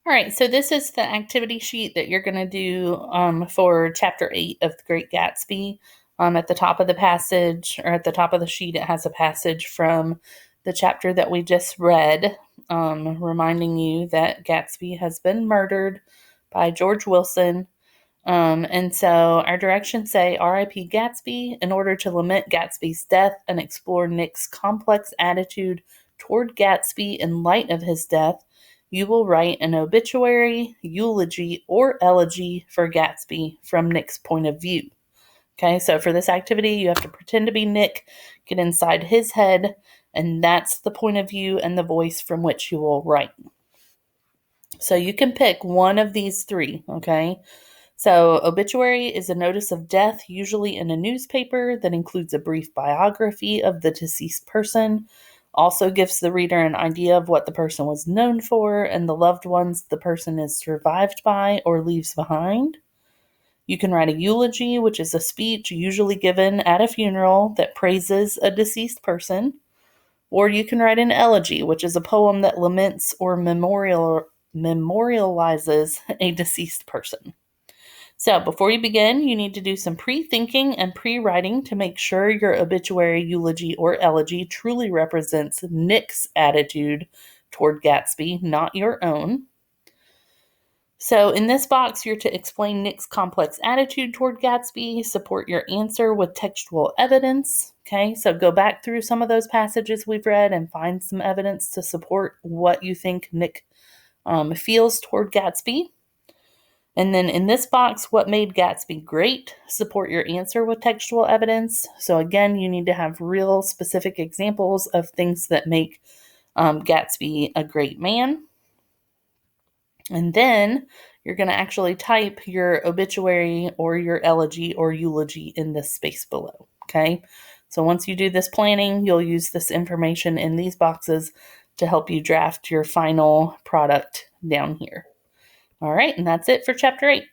All right, so this is the activity sheet that you're going to do for Chapter 8 of The Great Gatsby. At the top of the passage, or at the top of the sheet, it has a passage from the chapter that we just read, reminding you that Gatsby has been murdered by George Wilson. And so our directions say R.I.P. Gatsby in order to lament Gatsby's death and explore Nick's complex attitude toward Gatsby in light of his death. You will write an obituary, eulogy, or elegy for Gatsby from Nick's point of view. Okay, so for this activity, you have to pretend to be Nick, get inside his head, and that's the point of view and the voice from which you will write. So you can pick one of these three, okay? So, obituary is a notice of death, usually in a newspaper, that includes a brief biography of the deceased person, also gives the reader an idea of what the person was known for and the loved ones the person is survived by or leaves behind. You can write a eulogy, which is a speech usually given at a funeral that praises a deceased person. Or you can write an elegy, which is a poem that laments or memorializes a deceased person. So, before you begin, you need to do some pre-thinking and pre-writing to make sure your obituary, eulogy, or elegy truly represents Nick's attitude toward Gatsby, not your own. So, in this box, you're to explain Nick's complex attitude toward Gatsby, support your answer with textual evidence. Okay, so go back through some of those passages we've read and find some evidence to support what you think Nick feels toward Gatsby. And then in this box, what made Gatsby great? Support your answer with textual evidence. So again, you need to have real specific examples of things that make Gatsby a great man. And then you're going to actually type your obituary or your elegy or eulogy in this space below. Okay. So once you do this planning, you'll use this information in these boxes to help you draft your final product down here. All right, and that's it for Chapter 8.